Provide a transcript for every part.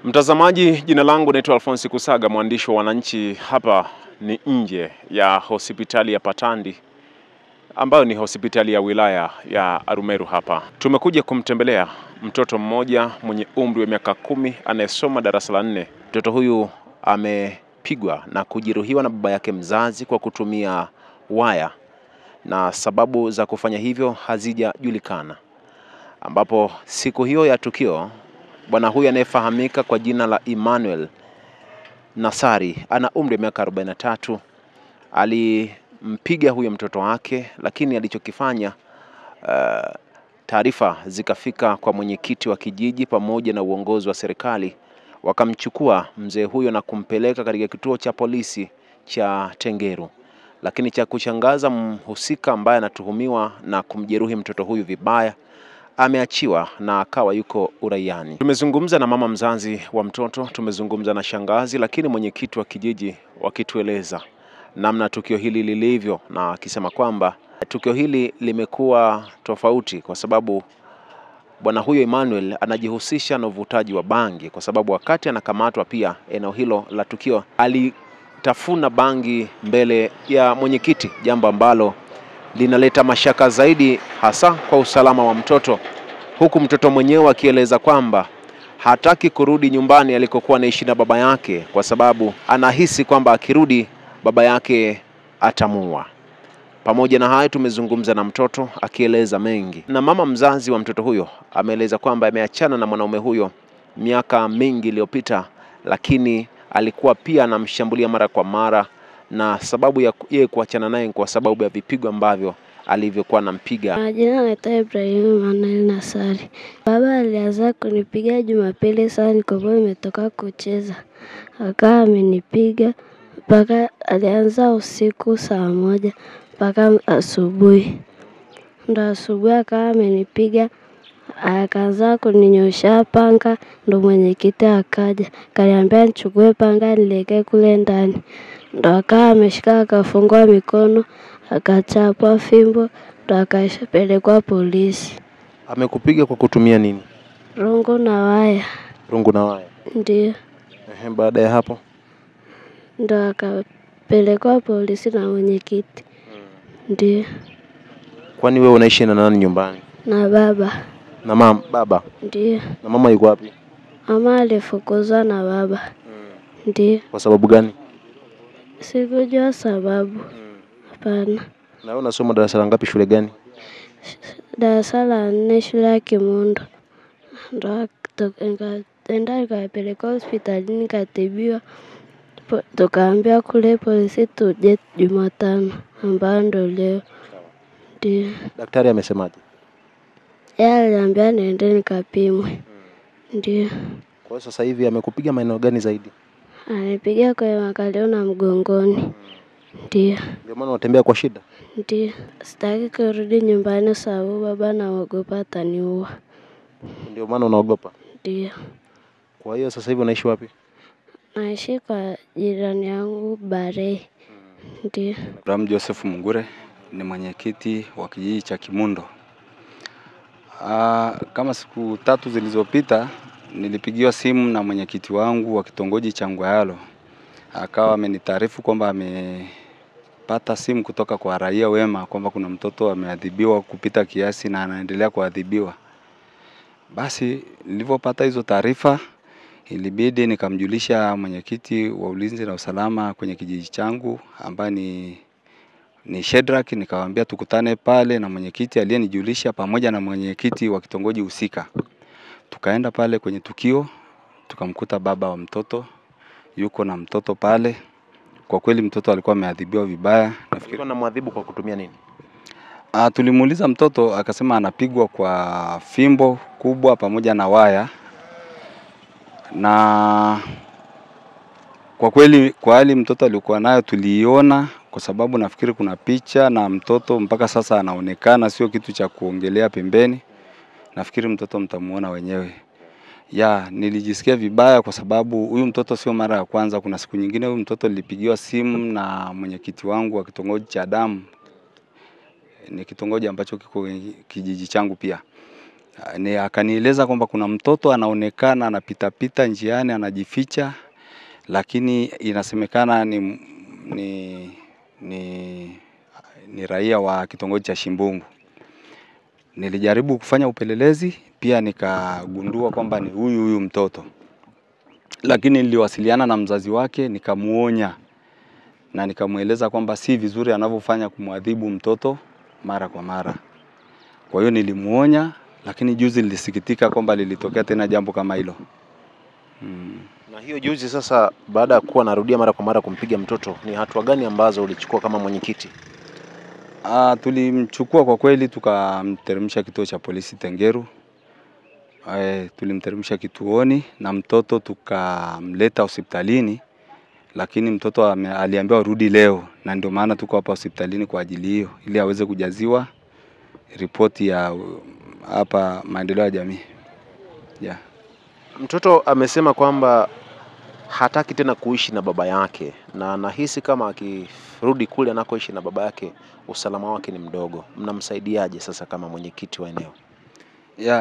Mtazamaji, jina langu naitwa Alphonse Kusaga, mwandishi wa Wananchi. Hapa ni nje ya hospitali ya Patandi ambayo ni hospitali ya wilaya ya Arumeru hapa. Tumekuja kumtembelea mtoto mmoja mwenye umri wa miaka 10 anayesoma darasa la 4. Mtoto huyu amepigwa na kujeruhiwa na baba yake mzazi kwa kutumia waya, na sababu za kufanya hivyo hazijajulikana, ambapo siku hiyo ya tukio bwana huyu anayefahamika kwa jina la Emmanuel Nasari, ana umri wa miaka 43, alimpiga huyo mtoto wake, lakini alichokifanya taarifa zikafika kwa mwenyekiti wa kijiji pamoja na uongozi wa serikali, wakamchukua mzee huyo na kumpeleka katika kituo cha polisi cha Tengeru. Lakini cha kushangaza, mhusika ambaye anatuhumiwa na kumjeruhi mtoto huyu vibaya ameachiwa na akawa yuko uraiani. Tumezungumza na mama mzazi wa mtoto, tumezungumza na shangazi, lakini mwenyekiti wa kijiji wakitueleza namna tukio hili lilivyo, na akisema kwamba tukio hili limekuwa tofauti kwa sababu bwana huyo Emmanuel anajihusisha na uvutaji wa bangi, kwa sababu wakati anakamatwa pia eneo hilo la tukio alitafuna bangi mbele ya mwenyekiti, jambo ambalo linaleta mashaka zaidi hasa kwa usalama wa mtoto, huku mtoto mwenyewe akieleza kwamba hataki kurudi nyumbani alikokuwa anaishi na baba yake kwa sababu anahisi kwamba akirudi baba yake atamuua. Pamoja na hayo, tumezungumza na mtoto akieleza mengi, na mama mzazi wa mtoto huyo ameeleza kwamba ameachana na mwanaume huyo miaka mingi iliyopita, lakini alikuwa pia anamshambulia mara kwa mara, na sababu ya yeye kuachana naye kwa sababu ya vipigo ambavyo alivyokuwa anampiga. Jina naitwa Ibrahim Emmanuel Nasari. Baba alianza kunipiga Jumapili sana nilipokuwa nimetoka kucheza. Akawa amenipiga mpaka alianza usiku saa 1 mpaka asubuhi. Ndo asubuhi akawa amenipiga, akaanza kuninyosha panga, ndo mwenyekiti akaja. Kaniambia nichukue panga nileke kule ndani. Ndo akawa ameshika akafungwa mikono, akachapwa fimbo, ndo akapelekwa polisi. Amekupiga kwa kutumia nini? Rungu na waya. Rungu na waya? Ndiyo. Baada ya hapo Ndo akapelekwa polisi na mwenyekiti. Ndiyo. Kwani wewe unaishi na nani nyumbani? Na baba. Na mama? Baba? Ndiyo. Na mama yuko wapi? Mama alifukuzwa na baba. Ndiyo. Kwa sababu gani? Sikujua sababu. Hapana. Na wewe unasoma darasa la ngapi, shule gani? Darasa la 4, shule ya Kimundo. Ndo nikapelekwa hospitalini nikatibiwa. Tukaambia kule polisi tuje Jumatano, ambayo ndo leo. Ndiyo. Daktari amesemaje? Yeye aliambia niende nikapimwe. Ndiyo. Kwa sasa hivi amekupiga maeneo gani zaidi? Anipiga kwenye makalio na mgongoni. Ndiyo. Ndio maana unatembea kwa shida? Ndiyo. Sitaki kurudi nyumbani sababu baba anaogopa ataniua. Ndio maana unaogopa? Ndiyo. Kwa hiyo sasa hivi unaishi wapi? Naishi kwa jirani yangu Bare. Ndiyo. Ram Joseph Mungure ni mwenyekiti wa kijiji cha Kimundo. Kama siku 3 zilizopita nilipigiwa simu na mwenyekiti wangu wa kitongoji cha Ngwayalo. Akawa amenitaarifu kwamba amepata simu kutoka kwa raia wema kwamba kuna mtoto ameadhibiwa kupita kiasi na anaendelea kuadhibiwa. Basi nilipopata hizo taarifa ilibidi nikamjulisha mwenyekiti wa ulinzi na usalama kwenye kijiji changu ambaye ni Shedrack. Nikamwambia tukutane pale na mwenyekiti aliyenijulisha pamoja na mwenyekiti wa kitongoji husika. Tukaenda pale kwenye tukio, tukamkuta baba wa mtoto yuko na mtoto pale. Kwa kweli mtoto alikuwa ameadhibiwa vibaya. Nafikiri anamwadhibu kwa kutumia nini? Tulimuuliza mtoto, akasema anapigwa kwa fimbo kubwa pamoja na waya. Na kwa kweli kwa hali mtoto alikuwa nayo tuliiona, kwa sababu nafikiri kuna picha na mtoto mpaka sasa anaonekana, sio kitu cha kuongelea pembeni. Nafikiri mtoto mtamuona wenyewe. Nilijisikia vibaya kwa sababu huyu mtoto sio mara ya kwanza. Kuna siku nyingine huyu mtoto nilipigiwa simu na mwenyekiti wangu wa kitongoji cha Damu. Ni kitongoji ambacho kiko kijiji changu pia. Akanieleza kwamba kuna mtoto anaonekana anapita njiani anajificha, lakini inasemekana ni raia wa kitongoji cha Shimbungu. Nilijaribu kufanya upelelezi, pia nikagundua kwamba ni huyu mtoto. Lakini niliwasiliana na mzazi wake, nikamuonya na nikamueleza kwamba si vizuri anavyofanya kumwadhibu mtoto mara kwa mara. Kwa hiyo nilimuonya, lakini juzi nilisikitika kwamba lilitokea tena jambo kama hilo. Na hiyo juzi sasa, baada ya kuwa narudia mara kwa mara kumpiga mtoto, ni hatua gani ambazo ulichukua kama mwenyekiti? Tulimchukua kwa kweli, tukamteremsha kituo cha polisi Tengeru. Tulimteremsha kituoni na mtoto tukamleta hospitalini, lakini mtoto aliambiwa rudi leo, na ndio maana tuko hapa hospitalini kwa ajili hiyo, ili aweze kujaziwa ripoti ya hapa maendeleo ya jamii. Mtoto amesema kwamba hataki tena kuishi na baba yake, na nahisi kama akirudi kule anakoishi na baba yake usalama wake ni mdogo. Mnamsaidiaje sasa kama mwenyekiti wa eneo?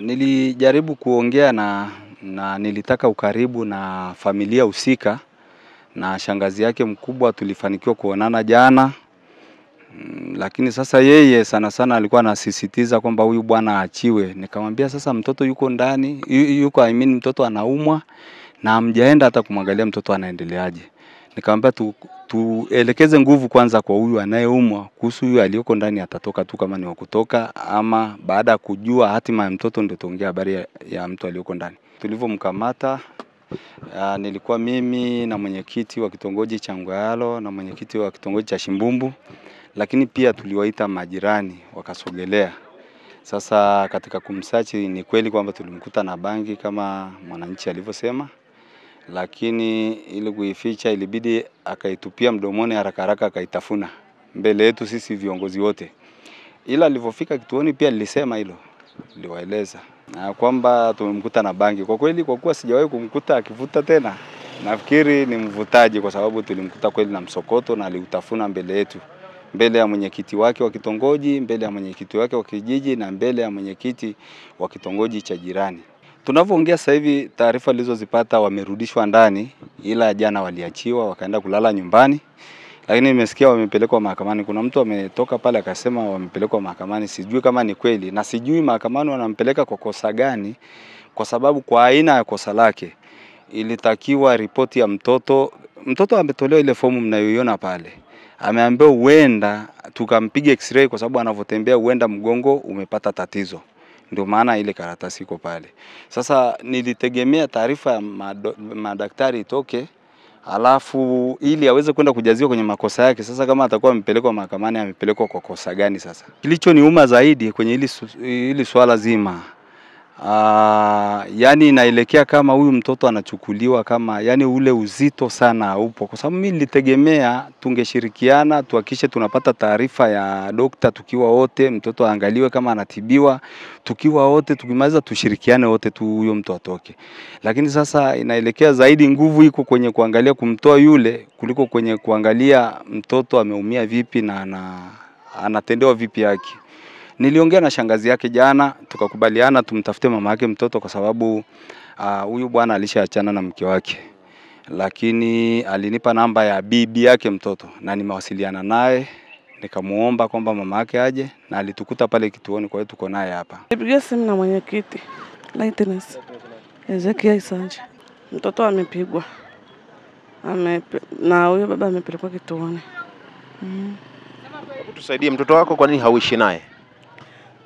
Nilijaribu kuongea na nilitaka ukaribu na familia husika, na shangazi yake mkubwa tulifanikiwa kuonana jana. Lakini sasa yeye sana alikuwa anasisitiza kwamba huyu bwana aachiwe. Nikamwambia sasa mtoto yuko ndani, mtoto anaumwa na hamjaenda hata kumwangalia mtoto anaendeleaje. Nikamwambia tuelekeze nguvu kwanza kwa huyu anayeumwa, kuhusu huyu aliyoko ndani atatoka tu kama ni wa kutoka, ama baada ya kujua hatima ya mtoto ndio tuongea habari ya mtu aliyoko ndani. Tulivyomkamata, nilikuwa mimi na mwenyekiti wa kitongoji cha Ngwayalo na mwenyekiti wa kitongoji cha Shimbumbu, lakini pia tuliwaita majirani wakasogelea. Sasa katika kumsachi ni kweli kwamba tulimkuta na bangi kama mwananchi alivyosema, lakini ili kuificha ilibidi akaitupia mdomoni haraka akaitafuna mbele yetu sisi viongozi wote. Ila alipofika kituoni pia nilisema hilo, niliwaeleza na kwamba tumemkuta na bangi. Kwa kweli, kwa kuwa sijawahi kumkuta akivuta tena, nafikiri ni mvutaji, kwa sababu tulimkuta kweli na msokoto na aliutafuna mbele yetu, mbele ya mwenyekiti wake wa kitongoji, mbele ya mwenyekiti wake wa kijiji na mbele ya mwenyekiti wa kitongoji cha jirani. Tunavyoongea sasa hivi, taarifa nilizozipata wamerudishwa ndani, ila jana waliachiwa wakaenda kulala nyumbani. Lakini nimesikia wamepelekwa mahakamani. Kuna mtu ametoka pale akasema wamepelekwa mahakamani. Sijui kama ni kweli, na sijui mahakamani wanampeleka kwa kosa gani, kwa sababu kwa aina ya kosa lake ilitakiwa ripoti ya mtoto. Mtoto ametolewa ile fomu mnayoiona pale. Ameambiwa huenda tukampige x-ray, kwa sababu anavyotembea huenda mgongo umepata tatizo. Ndio maana ile karatasi iko pale. Sasa nilitegemea taarifa ya madaktari itoke, alafu ili aweze kwenda kujaziwa kwenye makosa yake. Sasa kama atakuwa amepelekwa mahakamani, amepelekwa kwa kosa gani sasa? Kilichoniuma zaidi kwenye hili swala zima, yani inaelekea kama huyu mtoto anachukuliwa kama, yani ule uzito sana haupo, kwa sababu mimi nilitegemea tungeshirikiana tuhakikishe tunapata taarifa ya dokta tukiwa wote, mtoto aangaliwe kama anatibiwa tukiwa wote, tukimaliza tushirikiane wote tu huyo mtu atoke. Lakini sasa inaelekea zaidi nguvu iko kwenye kuangalia kumtoa yule kuliko kwenye kuangalia mtoto ameumia vipi na anatendewa vipi yake. Niliongea na shangazi yake jana, tukakubaliana tumtafute mama yake mtoto, kwa sababu huyu bwana alishaachana na mke wake. Lakini alinipa namba ya bibi yake mtoto na nimewasiliana naye, nikamuomba kwamba mama yake aje, na alitukuta pale kituoni, kwa hiyo tuko naye hapa. Nipigia simu na mwenyekiti Lightness Ezekiel Sanje. Mtoto amepigwa. Na huyo baba amepelekwa kituoni. Tusaidie mtoto wako, kwa nini hauishi naye?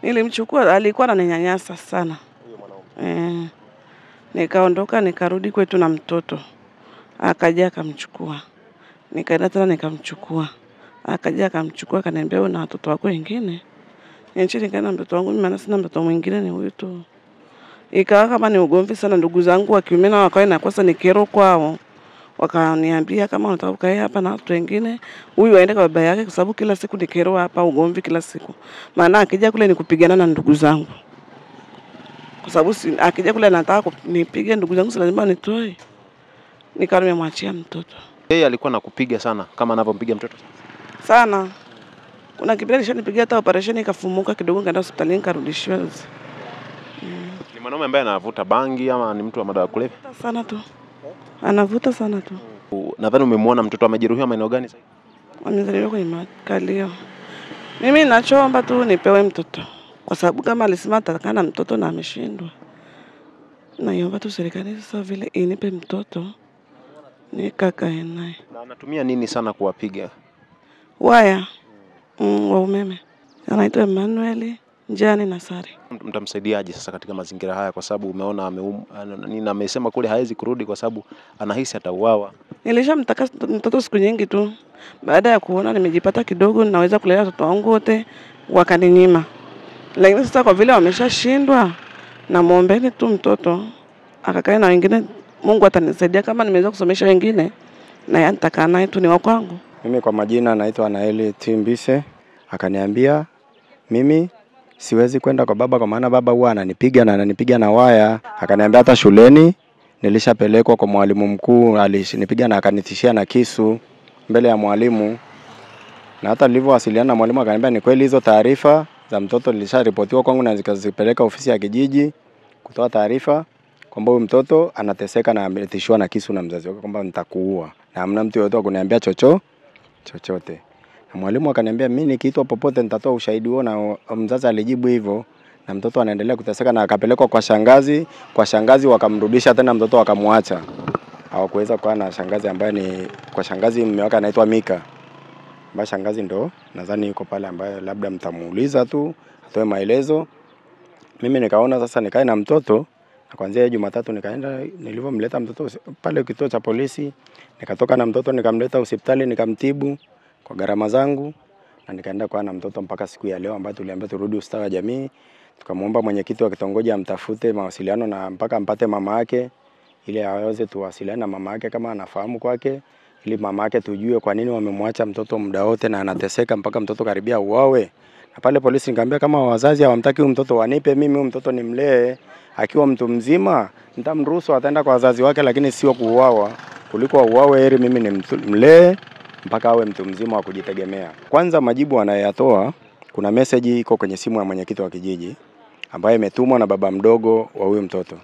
Nilimchukua, alikuwa ananinyanyasa sana. Huyo mwanaume. Nikaondoka nikarudi kwetu na mtoto. Akaja akamchukua. Nikaenda tena nikamchukua. Akaja akamchukua akaniambia wewe na watoto wako wengine. Nchi nikaenda mtoto wangu, mimi sina mtoto mwingine, ni huyu tu. Ikawa kama ni ugomvi sana, ndugu zangu wa kiume na wakae na kosa ni kero kwao. Wakaniambia kama unataka ukae hapa na watu wengine, huyu aende kwa baba yake, kwa sababu kila siku ni kero hapa, ugomvi kila siku. Maana akija kule ni kupigana na ndugu zangu. Kwa sababu akija kule anataka nipige ndugu zangu, si lazima nitoe. Nikawa nimemwachia mtoto. Yeye alikuwa anakupiga sana kama anavyompiga mtoto sana. Kuna kipindi alishanipigia hata operation ikafumuka kidogo, nikaenda hospitalini nikarudishwa. Mwanaume ambaye anavuta bangi ama ni mtu wa madawa ya kulevya? Sana tu. Anavuta sana tu. Nadhani umemwona mtoto amejeruhiwa maeneo gani sasa? Amezaliwa kwenye makalio. Mimi ninachoomba tu nipewe mtoto. Kwa sababu kama alisema atakaa na mtoto na ameshindwa. Naiomba tu serikali sasa vile inipe mtoto nikakae naye. Na anatumia nini sana kuwapiga? Waya wa umeme. Anaitwa Emmanuel Njani Nasari. Mtamsaidiaje sasa katika mazingira haya, kwa sababu umeona amesema kule haezi kurudi kwa sababu anahisi atauawa? Nilishamtaka mtoto siku nyingi tu. Baada ya kuona nimejipata kidogo naweza kulea watoto wangu wote wakaninyima. Lakini sasa kwa vile wameshashindwa, na muombeeni tu mtoto akakae na wengine, Mungu atanisaidia. Kama nimeweza kusomesha wengine na yeye nitakaa naye tu, ni wa kwangu. Mimi kwa majina naitwa Naeli Timbise. Akaniambia mimi siwezi kwenda kwa baba kwa maana baba huwa ananipiga na waya. Akaniambia hata shuleni nilishapelekwa kwa mwalimu mkuu, alinipiga na akanitishia na kisu mbele ya mwalimu. Na hata nilivyowasiliana na mwalimu akaniambia ni kweli hizo taarifa za mtoto nilisharipotiwa kwangu na zikazipeleka ofisi ya kijiji kutoa taarifa kwamba huyu mtoto anateseka na ametishwa na kisu na mzazi wake kwamba nitakuua. Na hamna mtu yote kuniambia chochote. Na mwalimu akaniambia mimi nikiitwa popote nitatoa ushahidi huo, na mzazi alijibu hivyo, na mtoto anaendelea kuteseka na akapelekwa kwa shangazi. Kwa shangazi wakamrudisha tena mtoto wakamwacha. Hawakuweza kuwa na shangazi ambaye ni kwa shangazi mume wake anaitwa Mika. Ambaye shangazi ndo nadhani yuko pale ambaye labda mtamuuliza tu atoe maelezo. Mimi nikaona sasa nikae na mtoto, na kuanzia Jumatatu nikaenda, nilivyomleta mtoto pale kituo cha polisi, nikatoka na mtoto nikamleta hospitali nikamtibu kwa gharama zangu, na nikaenda kwa na mtoto mpaka siku ya leo ambayo tuliambia turudi ustawi wa jamii. Tukamwomba mwenyekiti wa kitongoji amtafute mawasiliano na mpaka ampate mama yake ili aweze tuwasiliane na mama yake kama anafahamu kwake, ili mama yake tujue kwa nini wamemwacha mtoto muda wote na anateseka mpaka mtoto karibia uawe. Na pale polisi nikamwambia kama wazazi hawamtaki huyu mtoto wanipe mimi huyu mtoto nimlee, akiwa mtu mzima nitamruhusu ataenda kwa wazazi wake, lakini sio kuuawa. Kuliko uawe heri mimi nimlee mpaka awe mtu mzima wa kujitegemea. Kwanza majibu anayoyatoa, kuna message iko kwenye simu ya mwenyekiti wa kijiji ambayo imetumwa na baba mdogo wa huyo mtoto,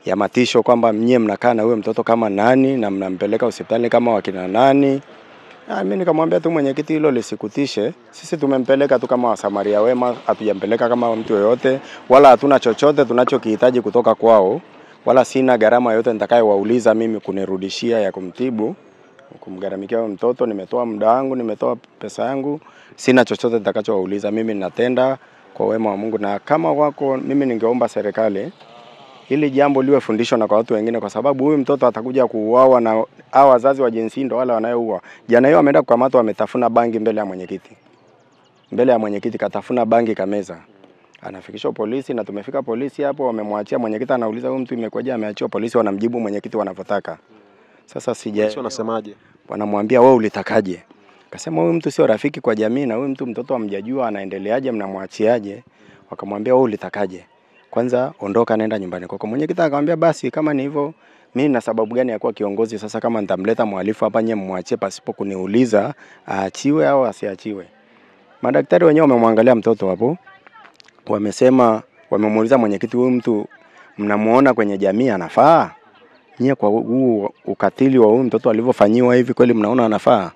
ya matisho kwamba mnyie mnakaa na huyo mtoto kama nani na mnampeleka hospitali kama wakina nani. Mimi nikamwambia tu mwenyekiti hilo lisikutishe. Sisi tumempeleka tu kama wasamaria wema, hatujampeleka kama mtu yoyote, wala hatuna chochote tunachokihitaji kutoka kwao, wala sina gharama yoyote nitakayowauliza mimi kunirudishia ya kumtibu, kumgharamikia huyo mtoto. Nimetoa muda wangu, nimetoa pesa yangu, sina chochote nitakachowauliza. Mimi ninatenda kwa wema wa Mungu, na kama wako mimi ningeomba serikali hili jambo liwe fundisho na kwa watu wengine, kwa sababu huyu mtoto atakuja kuuawa na hao wazazi wa jinsi ndo wale wanaoua. Jana hiyo ameenda kukamatwa, ametafuna bangi mbele ya mwenyekiti. Mbele ya mwenyekiti katafuna bangi kameza. Anafikishwa polisi, na tumefika polisi hapo wamemwachia. Mwenyekiti anauliza huyu mtu imekwaje ameachiwa, polisi wanamjibu mwenyekiti wanavyotaka. Sasa sije wanasemaje? Wanamwambia wewe ulitakaje? Akasema huyu mtu sio rafiki kwa jamii, na huyu mtu mtoto hamjajua anaendeleaje, mnamwachiaje? Wakamwambia wewe ulitakaje? Kwanza ondoka nenda nyumbani kwako. Mwenyekiti akamwambia basi kama ni hivyo, mimi na sababu gani ya kuwa kiongozi sasa kama nitamleta mhalifu hapa nyie mmwachie pasipo kuniuliza aachiwe au asiachiwe? Madaktari wenyewe wamemwangalia mtoto hapo. Wamesema wamemuuliza mwenyekiti, huyu mtu mnamuona kwenye jamii anafaa? Nyie kwa huu ukatili wa huyu mtoto alivyofanyiwa hivi kweli mnaona anafaa?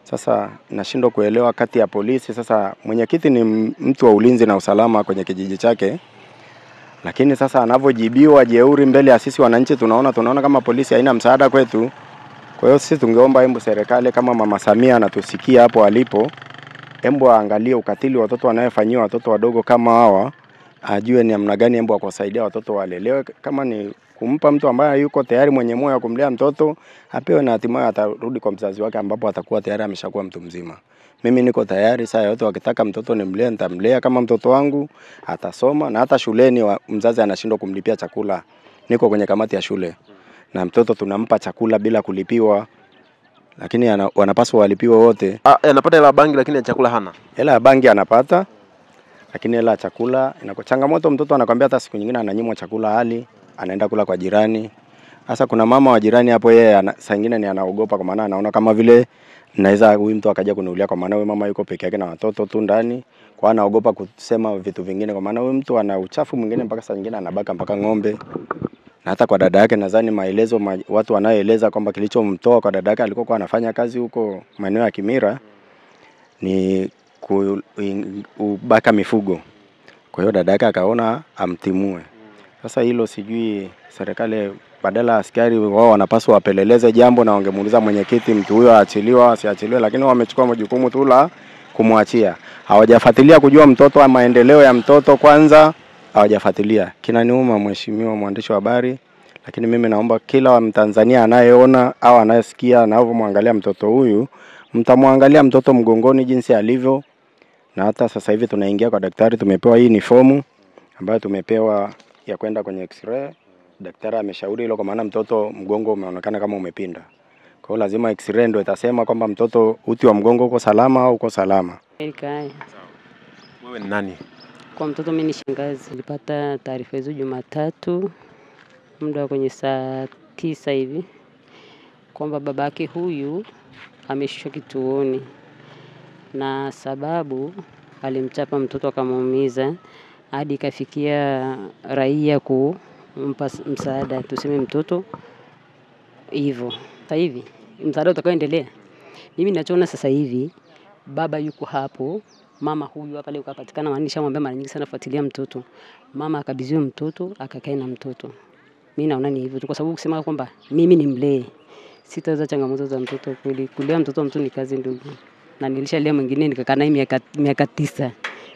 Sasa nashindwa kuelewa kati ya polisi. Sasa mwenyekiti ni mtu wa ulinzi na usalama kwenye kijiji chake, lakini sasa anavyojibiwa jeuri mbele ya sisi wananchi tunaona kama polisi haina msaada kwetu. Kwa hiyo sisi tungeomba hebu serikali kama Mama Samia anatusikia hapo alipo, hebu aangalie ukatili watoto wanayofanyiwa watoto wadogo kama hawa, ajue ni namna gani hebu akawasaidia watoto walelewe. Kama ni kumpa mtu ambaye yuko tayari mwenye moyo wa kumlea mtoto, apewe na hatimaye atarudi kwa mzazi wake ambapo atakuwa tayari ameshakuwa mtu mzima. Mimi niko tayari saa yote wakitaka mtoto nimlee nitamlea kama mtoto wangu, atasoma. Na hata shuleni mzazi anashindwa kumlipia chakula, niko kwenye kamati ya shule na mtoto tunampa chakula bila kulipiwa, lakini wanapaswa walipiwe wote. Anapata hela bangi lakini chakula hana. Hela ya bangi anapata, lakini hela chakula inakuwa changamoto. Mtoto anakuambia hata siku nyingine ananyimwa chakula hali anaenda kula kwa jirani, Sasa kuna mama wa jirani hapo, yeye saa nyingine ni anaogopa, kwa maana anaona kama vile naweza huyu mtu akaja kuniulia, kwa maana huyu mama yuko peke yake na watoto tu ndani, kwa anaogopa kusema vitu vingine, kwa maana huyu mtu ana uchafu mwingine, mpaka saa nyingine anabaka mpaka ng'ombe. Na hata kwa dada yake nadhani maelezo watu wanaoeleza kwamba kilichomtoa kwa dada yake, alikuwa anafanya kazi huko maeneo ya Kimira, ni kubaka mifugo. Kwa hiyo dada yake akaona amtimue. Sasa hilo sijui serikali badala askari wao wanapaswa wapeleleze jambo na wangemuuliza mwenyekiti, mtu huyo aachiliwa asiachiliwe, lakini wamechukua majukumu tu la kumwachia. Hawajafuatilia kujua mtoto, maendeleo ya mtoto kwanza hawajafuatilia. Kinaniuma mheshimiwa mwandishi wa habari, lakini mimi naomba kila Mtanzania anayeona au anayesikia anavyomwangalia mtoto huyu, mtamwangalia mtoto mgongoni jinsi alivyo. Na hata sasa hivi tunaingia kwa daktari, tumepewa hii ni fomu ambayo tumepewa ya kwenda kwenye x-ray. Daktari ameshauri hilo, kwa maana mtoto mgongo umeonekana kama umepinda. Kwa hiyo lazima x-ray ndio itasema kwamba mtoto uti wa mgongo uko salama au uko salama. Wewe ni nani? Kwa mtoto mimi ni shangazi. Nilipata taarifa hizo Jumatatu muda kwenye saa 9 hivi kwamba babake huyu ameshushwa kituoni, na sababu alimchapa mtoto akamuumiza hadi ikafikia raia kumpa msaada, tuseme mtoto hivyo. Sasa hivi msaada utakaoendelea, mimi ninachoona sasa hivi baba yuko hapo, mama huyu hapa leo kapatikana, maanisha mwambie mara nyingi sana fuatilia mtoto. Mama akabidhiwa mtoto akakae na mtoto. Mimi naona ni hivyo tu, kwa sababu kusema kwamba mimi ni mlee, sitaweza changamoto za mtoto kweli. Kulea mtoto mtu ni kazi ndugu. Na nilishalea mwingine nikakaa naye miaka 9.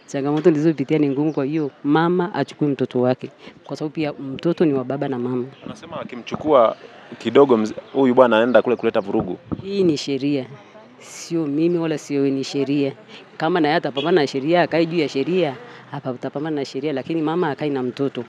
Changamoto nilizopitia ni ngumu, kwa hiyo mama achukue mtoto wake, kwa sababu pia mtoto ni wa baba na mama. Unasema akimchukua kidogo huyu bwana anaenda kule kuleta vurugu. Hii ni sheria. Sio mimi wala sio, ni sheria. Kama na yeye atapambana na sheria, akae juu ya sheria, hapa utapambana na sheria, lakini mama akae na mtoto.